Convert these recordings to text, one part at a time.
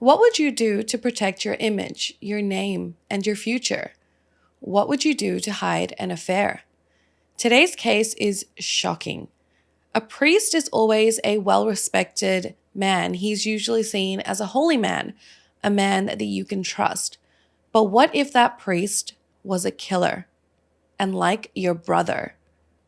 What would you do to protect your image, your name, and your future? What would you do to hide an affair? Today's case is shocking. A priest is always a well-respected man. He's usually seen as a holy man, a man that you can trust. But what if that priest was a killer and like your brother?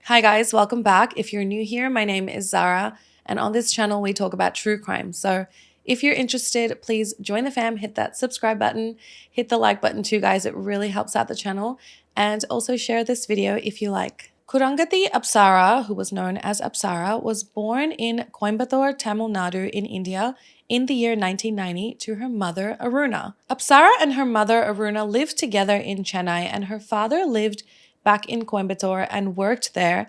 Hi guys, welcome back. If you're new here, my name is Zara, and on this channel we talk about true crime. So if you're interested, please join the fam, hit that subscribe button, hit the like button too guys, it really helps out the channel, and also share this video if you like. Kurangati Apsara, who was known as Apsara, was born in Coimbatore, Tamil Nadu in India in the year 1990 to her mother Aruna. Apsara and her mother Aruna lived together in Chennai, and her father lived back in Coimbatore and worked there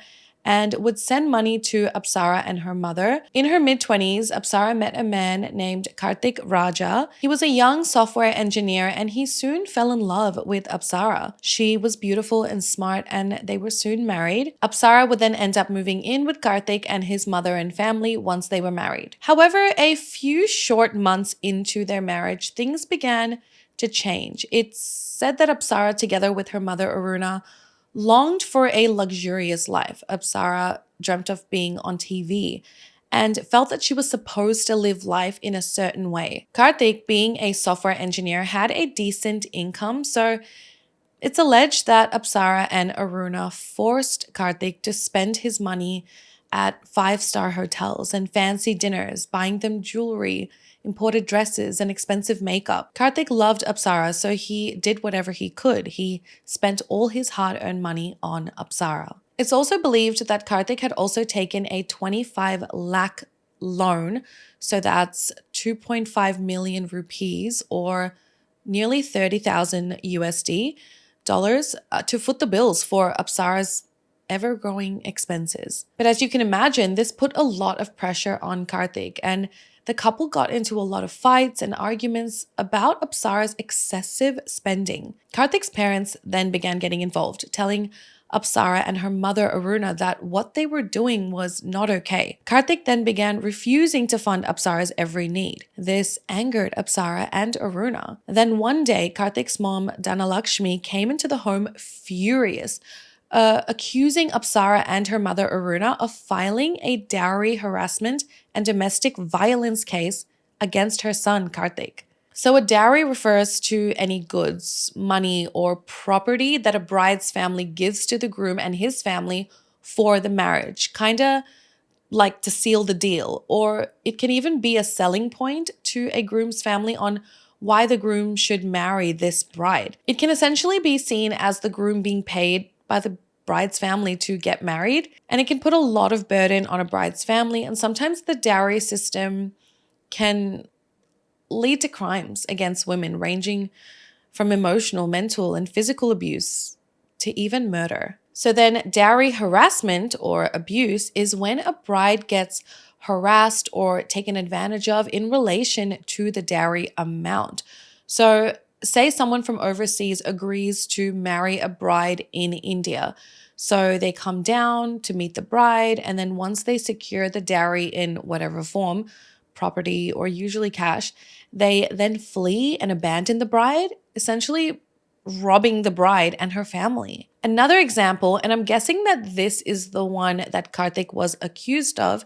and would send money to Apsara and her mother. In her mid-20s, Apsara met a man named Kartik Raja. He was a young software engineer and he soon fell in love with Apsara. She was beautiful and smart and they were soon married. Apsara would then end up moving in with Kartik and his mother and family once they were married. However, a few short months into their marriage, things began to change. It's said that Apsara, together with her mother Aruna, longed for a luxurious life. Apsara dreamt of being on TV and felt that she was supposed to live life in a certain way. Kartik, being a software engineer, had a decent income, so it's alleged that Apsara and Aruna forced Kartik to spend his money at five-star hotels and fancy dinners, buying them jewelry, imported dresses, and expensive makeup. Kartik loved Apsara, so he did whatever he could. He spent all his hard-earned money on Apsara. It's also believed that Kartik had also taken a 25 lakh loan, so that's 2.5 million rupees or nearly 30,000 USD dollars to foot the bills for Apsara's ever-growing expenses. But as you can imagine, this put a lot of pressure on Kartik, and the couple got into a lot of fights and arguments about Apsara's excessive spending. Kartik's parents then began getting involved, telling Apsara and her mother Aruna that what they were doing was not okay. Kartik then began refusing to fund Apsara's every need. This angered Apsara and Aruna. Then one day, Kartik's mom, Dhanalakshmi, came into the home furious, accusing Apsara and her mother Aruna of filing a dowry harassment and domestic violence case against her son Kartik. So a dowry refers to any goods, money, or property that a bride's family gives to the groom and his family for the marriage, kind of like to seal the deal. Or it can even be a selling point to a groom's family on why the groom should marry this bride. It can essentially be seen as the groom being paid by the bride's family to get married, and it can put a lot of burden on a bride's family, and sometimes the dowry system can lead to crimes against women ranging from emotional, mental, and physical abuse to even murder. So then dowry harassment or abuse is when a bride gets harassed or taken advantage of in relation to the dowry amount. So say someone from overseas agrees to marry a bride in India. So they come down to meet the bride, and then once they secure the dowry in whatever form, property or usually cash, they then flee and abandon the bride, essentially robbing the bride and her family. Another example, and I'm guessing that this is the one that Kartik was accused of,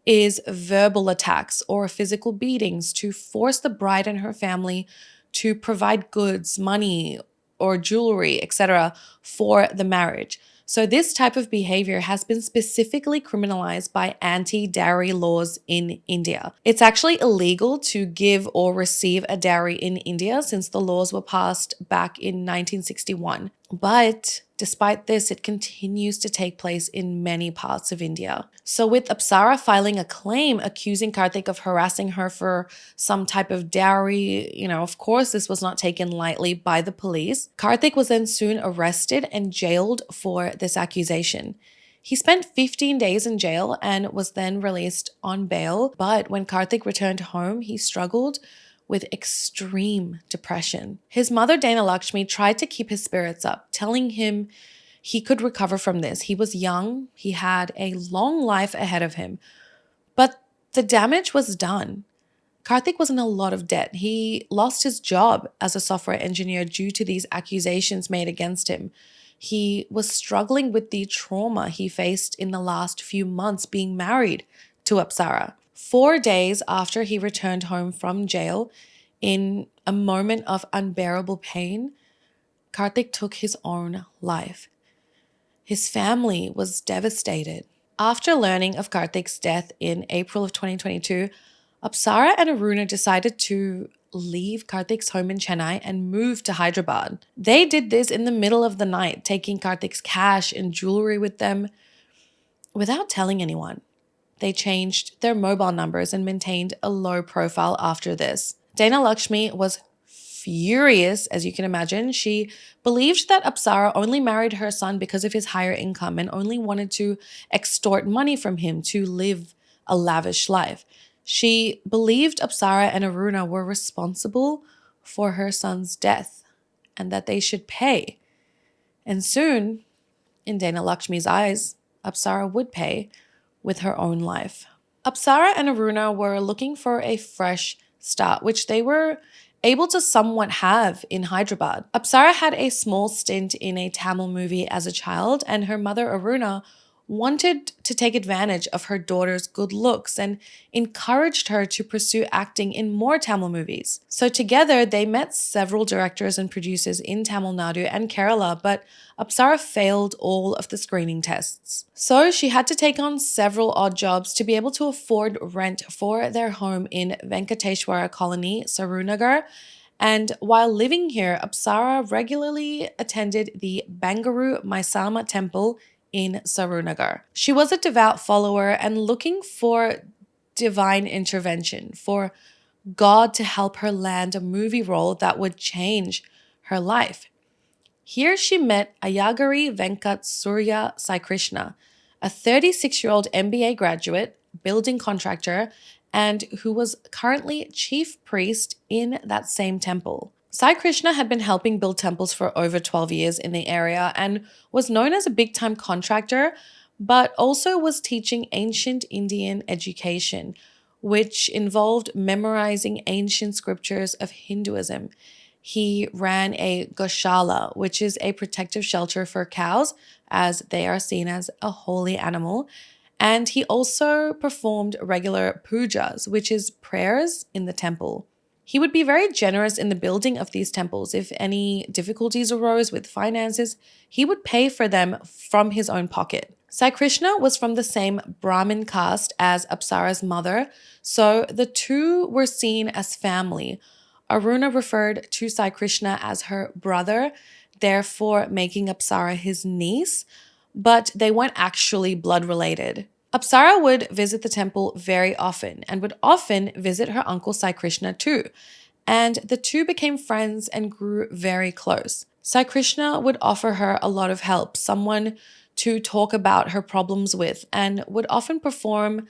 is verbal attacks or physical beatings to force the bride and her family to provide goods, money, or jewelry, etc. for the marriage. So this type of behavior has been specifically criminalized by anti-dowry laws in India. It's actually illegal to give or receive a dowry in India since the laws were passed back in 1961. But despite this, it continues to take place in many parts of India. So with Apsara filing a claim accusing Kartik of harassing her for some type of dowry, of course, this was not taken lightly by the police. Kartik was then soon arrested and jailed for this accusation. He spent 15 days in jail and was then released on bail. But when Kartik returned home, he struggled with extreme depression. His mother, Dhanalakshmi, tried to keep his spirits up, telling him he could recover from this. He was young, he had a long life ahead of him, but the damage was done. Karthik was in a lot of debt. He lost his job as a software engineer due to these accusations made against him. He was struggling with the trauma he faced in the last few months being married to Apsara. 4 days after he returned home from jail, in a moment of unbearable pain, Karthik took his own life. His family was devastated. After learning of Karthik's death in April of 2022, Apsara and Aruna decided to leave Karthik's home in Chennai and move to Hyderabad. They did this in the middle of the night, taking Karthik's cash and jewelry with them without telling anyone. They changed their mobile numbers and maintained a low profile after this. Dana Lakshmi was furious, as you can imagine. She believed that Apsara only married her son because of his higher income and only wanted to extort money from him to live a lavish life. She believed Apsara and Aruna were responsible for her son's death and that they should pay. And soon, in Dana Lakshmi's eyes, Apsara would pay with her own life. Apsara and Aruna were looking for a fresh start, which they were able to somewhat have in Hyderabad. Apsara had a small stint in a Tamil movie as a child, and her mother Aruna wanted to take advantage of her daughter's good looks and encouraged her to pursue acting in more Tamil movies. So together, they met several directors and producers in Tamil Nadu and Kerala, but Apsara failed all of the screening tests. So she had to take on several odd jobs to be able to afford rent for their home in Venkateshwara Colony, Sarunagar. And while living here, Apsara regularly attended the Bangaru Maisama temple in Sarunagar. She was a devout follower and looking for divine intervention, for God to help her land a movie role that would change her life. Here she met Ayagari Venkat Surya Sai Krishna, a 36-year-old MBA graduate, building contractor, and who was currently chief priest in that same temple. Sai Krishna had been helping build temples for over 12 years in the area and was known as a big-time contractor, but also was teaching ancient Indian education, which involved memorizing ancient scriptures of Hinduism. He ran a goshala, which is a protective shelter for cows, as they are seen as a holy animal. And he also performed regular pujas, which is prayers in the temple. He would be very generous in the building of these temples. If any difficulties arose with finances, he would pay for them from his own pocket. Sai Krishna was from the same Brahmin caste as Apsara's mother, so the two were seen as family. Aruna referred to Sai Krishna as her brother, therefore making Apsara his niece, but they weren't actually blood related. Apsara would visit the temple very often and would often visit her uncle Sai Krishna too, and the two became friends and grew very close. Sai Krishna would offer her a lot of help, someone to talk about her problems with, and would often perform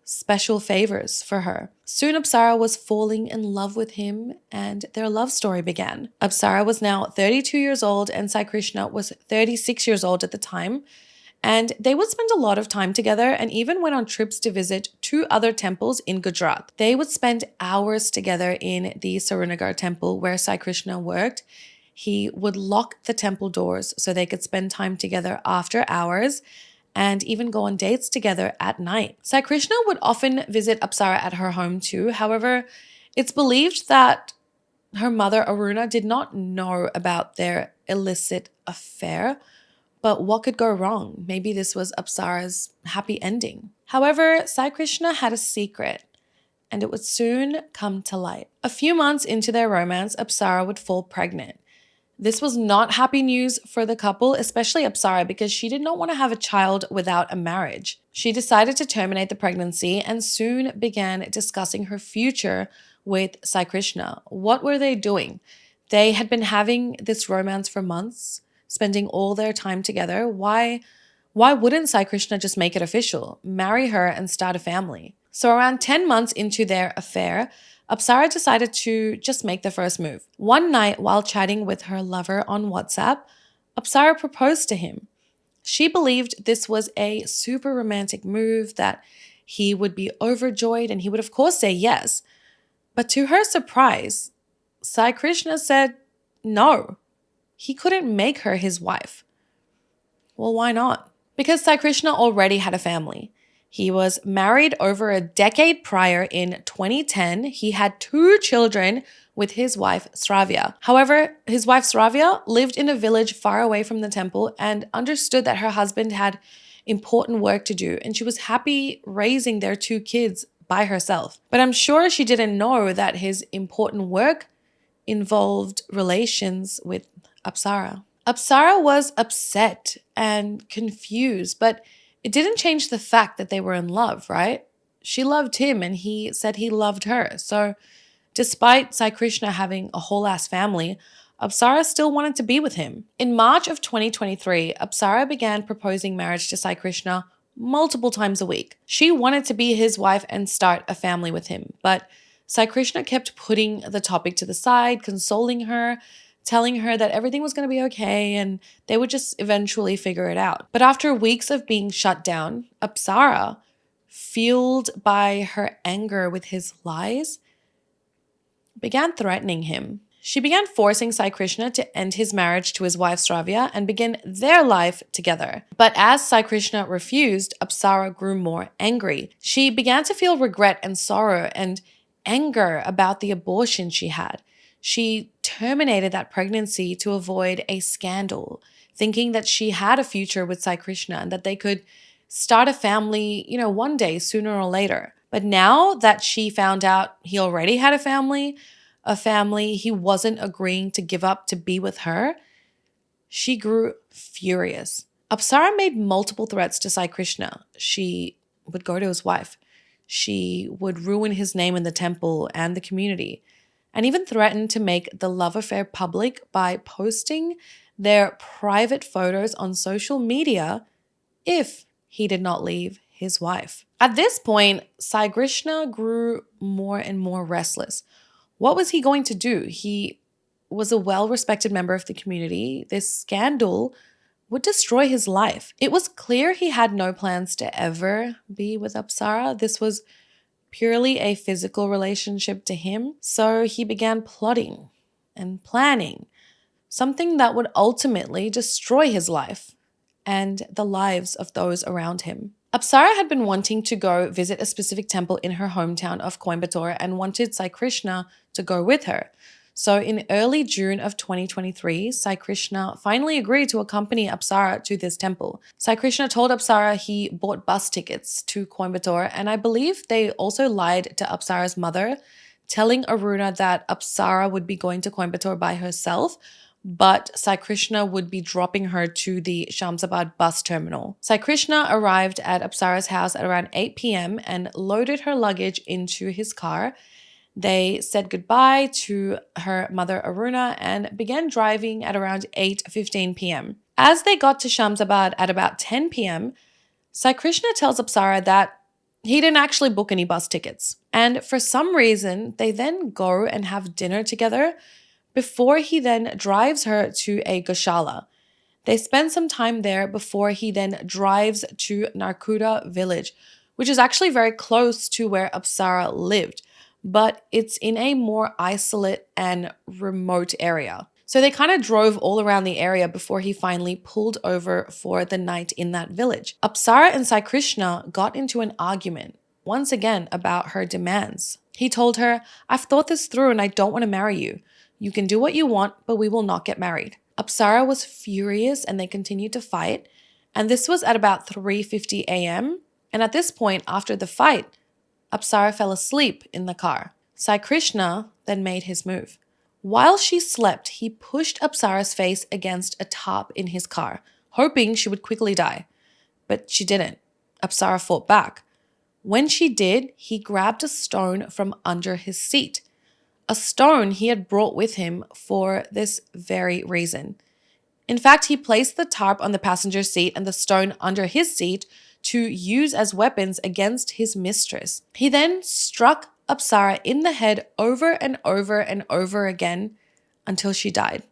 special favors for her. Soon Apsara was falling in love with him and their love story began. Apsara was now 32 years old and Sai Krishna was 36 years old at the time. And they would spend a lot of time together and even went on trips to visit 2 other temples in Gujarat. They would spend hours together in the Sarunagar temple where Sai Krishna worked. He would lock the temple doors so they could spend time together after hours and even go on dates together at night. Sai Krishna would often visit Apsara at her home too. However, it's believed that her mother Aruna did not know about their illicit affair. But what could go wrong? Maybe this was Apsara's happy ending. However, Sai Krishna had a secret, and it would soon come to light. A few months into their romance, Apsara would fall pregnant. This was not happy news for the couple, especially Apsara, because she did not want to have a child without a marriage. She decided to terminate the pregnancy and soon began discussing her future with Sai Krishna. What were they doing? They had been having this romance for months, spending all their time together. Why wouldn't Sai Krishna just make it official, marry her and start a family? So around 10 months into their affair, Apsara decided to just make the first move. One night while chatting with her lover on WhatsApp, Apsara proposed to him. She believed this was a super romantic move, that he would be overjoyed and he would of course say yes. But to her surprise, Sai Krishna said no. He couldn't make her his wife. Well, why not? Because Sai Krishna already had a family. He was married over a decade prior in 2010. He had 2 children with his wife, Sravya. However, his wife, Sravya, lived in a village far away from the temple and understood that her husband had important work to do, and she was happy raising their 2 kids by herself. But I'm sure she didn't know that his important work involved relations with Apsara. Apsara was upset and confused, but it didn't change the fact that they were in love, right? She loved him and he said he loved her. So despite Sai Krishna having a whole ass family, Apsara still wanted to be with him. In March of 2023, Apsara began proposing marriage to Sai Krishna multiple times a week. She wanted to be his wife and start a family with him, but Sai Krishna kept putting the topic to the side, consoling her, telling her that everything was going to be okay and they would just eventually figure it out. But after weeks of being shut down, Apsara, fueled by her anger with his lies, began threatening him. She began forcing Sai Krishna to end his marriage to his wife Sravya and begin their life together. But as Sai Krishna refused, Apsara grew more angry. She began to feel regret and sorrow and anger about the abortion she had. She terminated that pregnancy to avoid a scandal, thinking that she had a future with Sai Krishna and that they could start a family, one day, sooner or later. But now that she found out he already had a family he wasn't agreeing to give up to be with her, she grew furious. Apsara made multiple threats to Sai Krishna. She would go to his wife. She would ruin his name in the temple and the community, and even threatened to make the love affair public by posting their private photos on social media if he did not leave his wife. At this point, Sai Krishna grew more and more restless. What was he going to do? He was a well-respected member of the community. This scandal would destroy his life. It was clear he had no plans to ever be with Apsara. This was purely a physical relationship to him. So he began plotting and planning something that would ultimately destroy his life and the lives of those around him. Apsara had been wanting to go visit a specific temple in her hometown of Coimbatore and wanted Sai Krishna to go with her. So in early June of 2023, Sai Krishna finally agreed to accompany Apsara to this temple. Sai Krishna told Apsara he bought bus tickets to Coimbatore, and I believe they also lied to Apsara's mother, telling Aruna that Apsara would be going to Coimbatore by herself, but Sai Krishna would be dropping her to the Shamsabad bus terminal. Sai Krishna arrived at Apsara's house at around 8 p.m. and loaded her luggage into his car. They said goodbye to her mother Aruna and began driving at around 8:15 p.m. As they got to Shamsabad at about 10 p.m., Sai Krishna tells Apsara that he didn't actually book any bus tickets. And for some reason, they then go and have dinner together before he then drives her to a Goshala. They spend some time there before he then drives to Narkuda village, which is actually very close to where Apsara lived, but it's in a more isolate and remote area. So they kind of drove all around the area before he finally pulled over for the night in that village. Apsara and Sai Krishna got into an argument, once again about her demands. He told her, "I've thought this through and I don't want to marry you. You can do what you want, but we will not get married." Apsara was furious and they continued to fight. And this was at about 3:50 a.m. And at this point, after the fight, Apsara fell asleep in the car. Sai Krishna then made his move. While she slept, he pushed Apsara's face against a tarp in his car, hoping she would quickly die. But she didn't. Apsara fought back. When she did, he grabbed a stone from under his seat. A stone he had brought with him for this very reason. In fact, he placed the tarp on the passenger seat and the stone under his seat to use as weapons against his mistress. He then struck Apsara in the head over and over and over again until she died.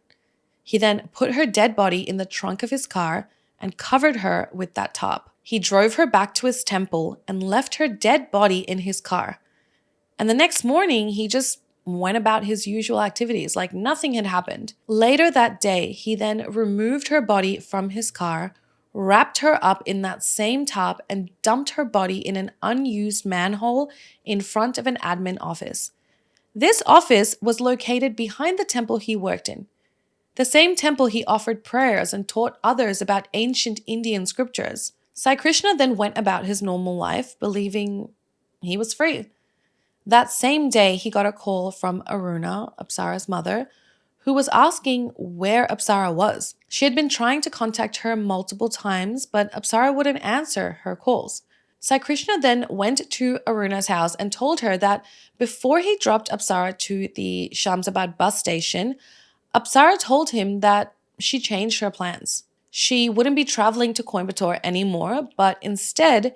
He then put her dead body in the trunk of his car and covered her with that tarp. He drove her back to his temple and left her dead body in his car. And the next morning, he just went about his usual activities like nothing had happened. Later that day, he then removed her body from his car, wrapped her up in that same tarp, and dumped her body in an unused manhole in front of an admin office. This office was located behind the temple he worked in, the same temple he offered prayers and taught others about ancient Indian scriptures. Sai Krishna then went about his normal life, believing he was free. That same day, he got a call from Aruna, Apsara's mother, who was asking where Apsara was. She had been trying to contact her multiple times, but Apsara wouldn't answer her calls. Sai Krishna then went to Aruna's house and told her that before he dropped Apsara to the Shamsabad bus station, Apsara told him that she changed her plans. She wouldn't be traveling to Coimbatore anymore, but instead,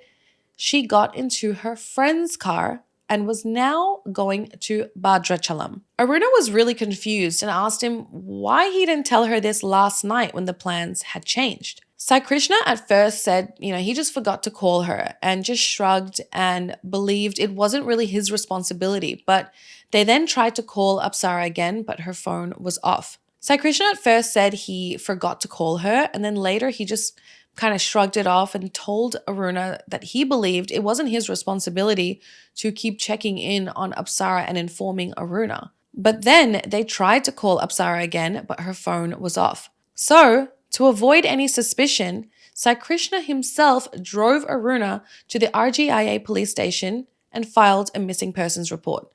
she got into her friend's car and was now going to Bhadrachalam. Aruna was really confused and asked him why he didn't tell her this last night when the plans had changed. Sai Krishna at first said, he just forgot to call her and just shrugged and believed it wasn't really his responsibility. But they then tried to call Apsara again, but her phone was off. Sai Krishna at first said he forgot to call her, and then later he just kind of shrugged it off and told Aruna that he believed it wasn't his responsibility to keep checking in on Apsara and informing Aruna. But then they tried to call Apsara again, but her phone was off. So, to avoid any suspicion, Sai Krishna himself drove Aruna to the RGIA police station and filed a missing persons report.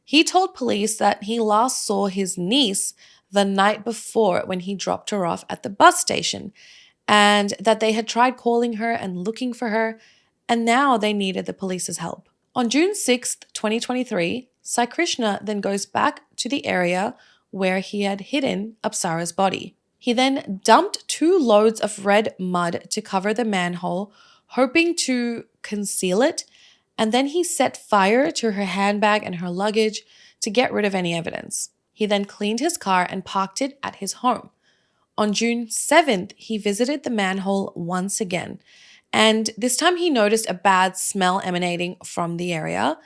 He told police that he last saw his niece the night before when he dropped her off at the bus station, and that they had tried calling her and looking for her, and now they needed the police's help. On June 6th, 2023, Sai Krishna then goes back to the area where he had hidden Apsara's body. He then dumped 2 loads of red mud to cover the manhole, hoping to conceal it, and then he set fire to her handbag and her luggage to get rid of any evidence. He then cleaned his car and parked it at his home. On June 7th, he visited the manhole once again, and this time he noticed a bad smell emanating from the area.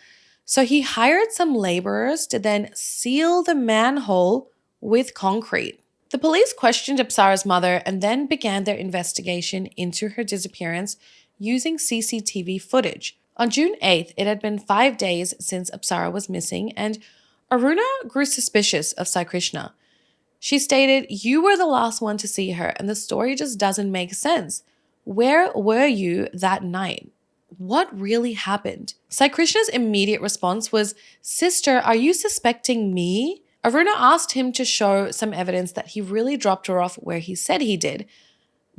So he hired some laborers to then seal the manhole with concrete. The police questioned Apsara's mother and then began their investigation into her disappearance using CCTV footage. On June 8th, it had been 5 days since Apsara was missing, and Aruna grew suspicious of Sai Krishna. She stated, "You were the last one to see her, and the story just doesn't make sense. Where were you that night? What really happened?" Sai Krishna's immediate response was, "Sister, are you suspecting me?" Aruna asked him to show some evidence that he really dropped her off where he said he did.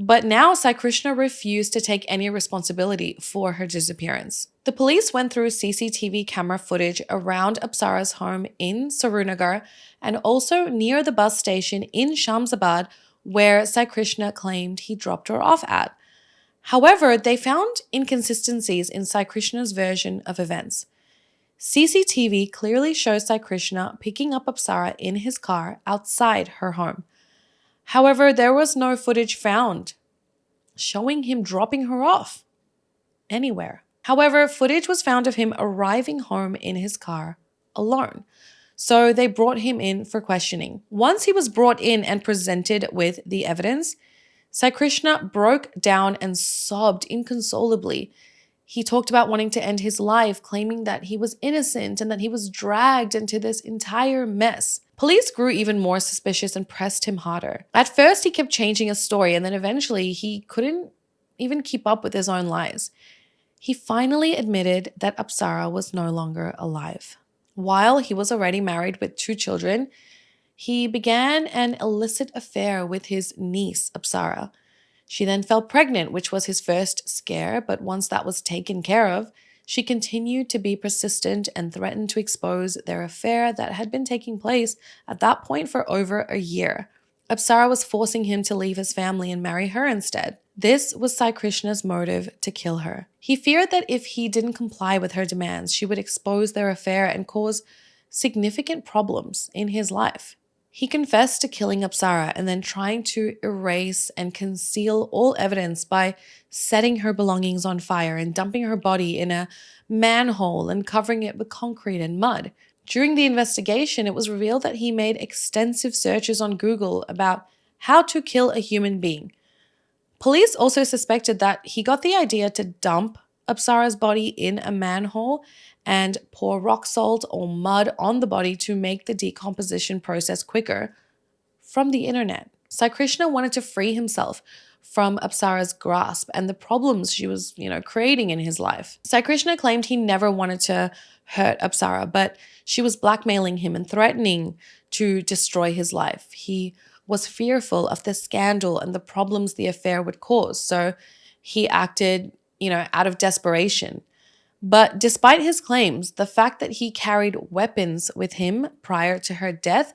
But now Sai Krishna refused to take any responsibility for her disappearance. The police went through CCTV camera footage around Apsara's home in Sarunagar and also near the bus station in Shamsabad where Sai Krishna claimed he dropped her off at. However, they found inconsistencies in Sai Krishna's version of events. CCTV clearly shows Sai Krishna picking up Apsara in his car outside her home. However, there was no footage found showing him dropping her off anywhere. However, footage was found of him arriving home in his car alone. So they brought him in for questioning. Once he was brought in and presented with the evidence, Sai Krishna broke down and sobbed inconsolably. He talked about wanting to end his life, claiming that he was innocent and that he was dragged into this entire mess. Police grew even more suspicious and pressed him harder. At first, he kept changing his story, and then eventually he couldn't even keep up with his own lies. He finally admitted that Apsara was no longer alive. While he was already married with 2 children, he began an illicit affair with his niece, Apsara. She then fell pregnant, which was his first scare, but once that was taken care of, she continued to be persistent and threatened to expose their affair that had been taking place at that point for over a year. Apsara was forcing him to leave his family and marry her instead. This was Sai Krishna's motive to kill her. He feared that if he didn't comply with her demands, she would expose their affair and cause significant problems in his life. He confessed to killing Apsara and then trying to erase and conceal all evidence by setting her belongings on fire and dumping her body in a manhole and covering it with concrete and mud. During the investigation, it was revealed that he made extensive searches on Google about how to kill a human being. Police also suspected that he got the idea to dump Apsara's body in a manhole and pour rock salt or mud on the body to make the decomposition process quicker from the internet. Sai Krishna wanted to free himself from Apsara's grasp and the problems she was, creating in his life. Sai Krishna claimed he never wanted to hurt Apsara, but she was blackmailing him and threatening to destroy his life. He was fearful of the scandal and the problems the affair would cause, so he acted, out of desperation. But despite his claims, the fact that he carried weapons with him prior to her death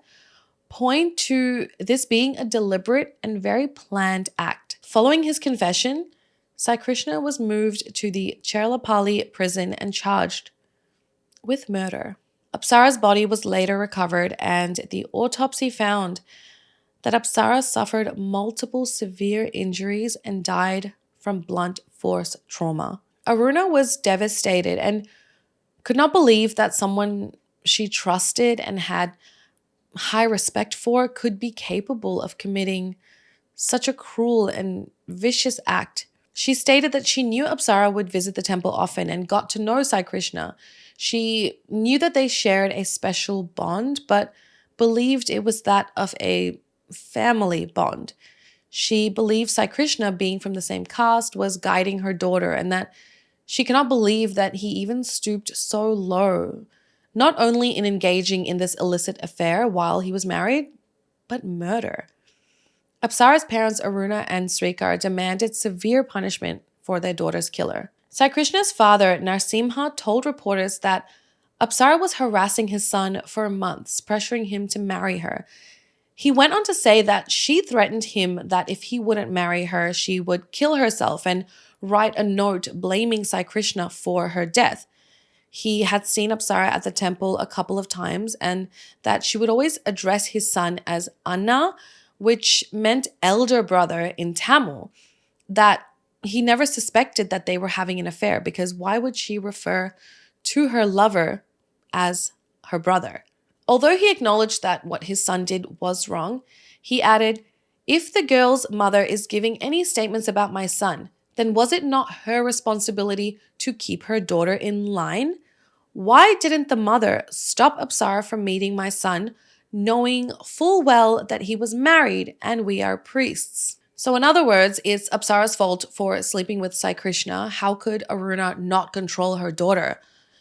point to this being a deliberate and very planned act. Following his confession, Sai Krishna was moved to the Cherlapalli prison and charged with murder. Apsara's body was later recovered, and the autopsy found that Apsara suffered multiple severe injuries and died from blunt force trauma. Aruna was devastated and could not believe that someone she trusted and had high respect for could be capable of committing such a cruel and vicious act. She stated that she knew Apsara would visit the temple often and got to know Sai Krishna. She knew that they shared a special bond, but believed it was that of a family bond. She believed Sai Krishna, being from the same caste, was guiding her daughter, and that she cannot believe that he even stooped so low, not only in engaging in this illicit affair while he was married, but murder. Apsara's parents, Aruna and Srikar, demanded severe punishment for their daughter's killer. Sai Krishna's father, Narsimha, told reporters that Apsara was harassing his son for months, pressuring him to marry her. He went on to say that she threatened him that if he wouldn't marry her, she would kill herself and write a note blaming Sai Krishna for her death. He had seen Apsara at the temple a couple of times, and that she would always address his son as Anna, which meant elder brother in Tamil, that he never suspected that they were having an affair, because why would she refer to her lover as her brother? Although he acknowledged that what his son did was wrong, he added, "If the girl's mother is giving any statements about my son, then was it not her responsibility to keep her daughter in line? Why didn't the mother stop Apsara from meeting my son, knowing full well that he was married and we are priests?" So in other words, it's Apsara's fault for sleeping with Sai Krishna. How could Aruna not control her daughter?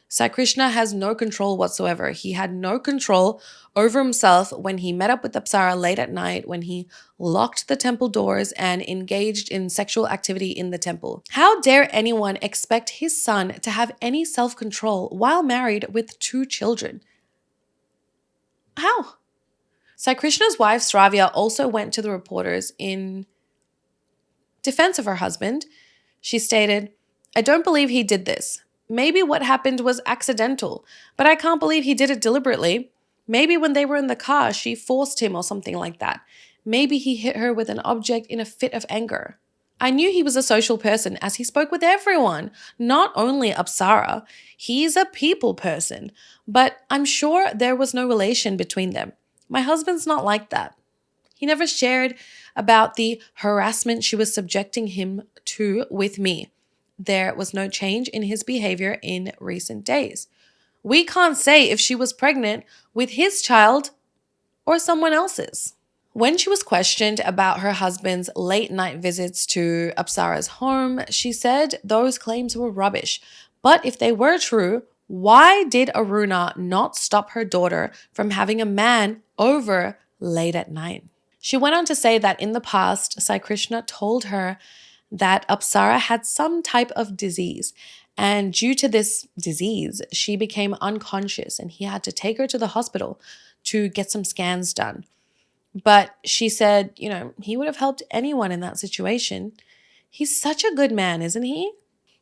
Sai Krishna has no control whatsoever. He had no control over himself when he met up with Apsara late at night, when he locked the temple doors and engaged in sexual activity in the temple. How dare anyone expect his son to have any self-control while married with 2 children? How? Sai Krishna's wife, Sravya, also went to the reporters in defense of her husband. She stated, "I don't believe he did this. Maybe what happened was accidental, but I can't believe he did it deliberately. Maybe when they were in the car, she forced him or something like that. Maybe he hit her with an object in a fit of anger. I knew he was a social person as he spoke with everyone, not only Apsara. He's a people person, but I'm sure there was no relation between them. My husband's not like that. He never shared about the harassment she was subjecting him to with me. There was no change in his behavior in recent days. We can't say if she was pregnant with his child or someone else's." When she was questioned about her husband's late-night visits to Apsara's home, she said those claims were rubbish. But if they were true, why did Aruna not stop her daughter from having a man over late at night? She went on to say that in the past, Sai Krishna told her that Apsara had some type of disease, and due to this disease, she became unconscious and he had to take her to the hospital to get some scans done. But she said, he would have helped anyone in that situation. He's such a good man, isn't he?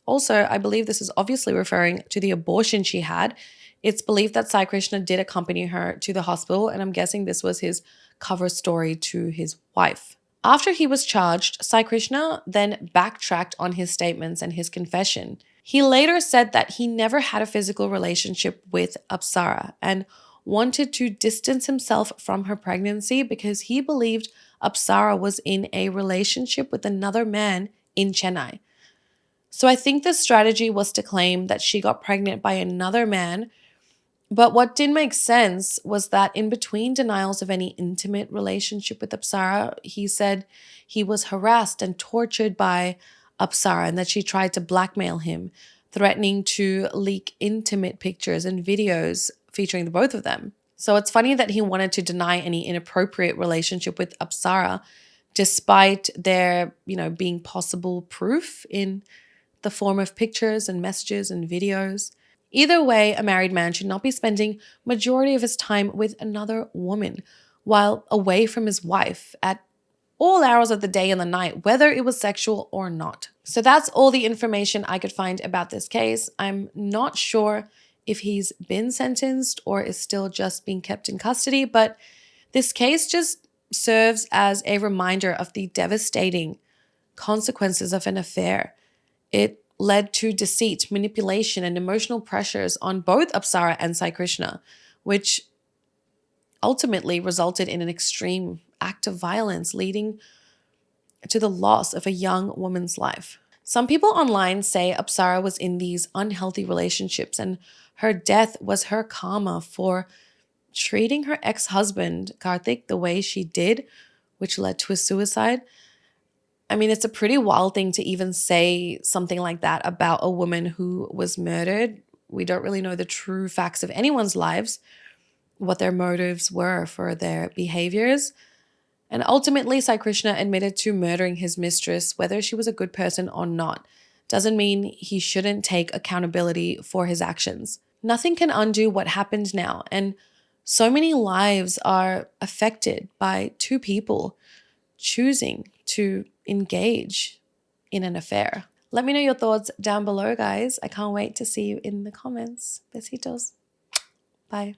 Also, I believe this is obviously referring to the abortion she had It's believed that Sai Krishna did accompany her to the hospital, and I'm guessing this was his cover story to his wife. After he was charged, Sai Krishna then backtracked on his statements and his confession. He later said that he never had a physical relationship with Apsara and wanted to distance himself from her pregnancy because he believed Apsara was in a relationship with another man in Chennai. So I think the strategy was to claim that she got pregnant by another man. But what didn't make sense was that in between denials of any intimate relationship with Apsara, he said he was harassed and tortured by Apsara and that she tried to blackmail him, threatening to leak intimate pictures and videos featuring the both of them. So it's funny that he wanted to deny any inappropriate relationship with Apsara despite there, being possible proof in the form of pictures and messages and videos. Either way, a married man should not be spending majority of his time with another woman while away from his wife at all hours of the day and the night, whether it was sexual or not. So that's all the information I could find about this case. I'm not sure if he's been sentenced or is still just being kept in custody, but this case just serves as a reminder of the devastating consequences of an affair. It led to deceit, manipulation, and emotional pressures on both Apsara and Sai Krishna, which ultimately resulted in an extreme act of violence, leading to the loss of a young woman's life. Some people online say Apsara was in these unhealthy relationships and her death was her karma for treating her ex-husband, Karthik, the way she did, which led to a suicide. I mean, it's a pretty wild thing to even say something like that about a woman who was murdered. We don't really know the true facts of anyone's lives, what their motives were for their behaviors. And ultimately, Sai Krishna admitted to murdering his mistress, whether she was a good person or not. Doesn't mean he shouldn't take accountability for his actions. Nothing can undo what happened now, and so many lives are affected by two people choosing to engage in an affair. Let me know your thoughts down below, guys. I can't wait to see you in the comments. Besitos. Bye.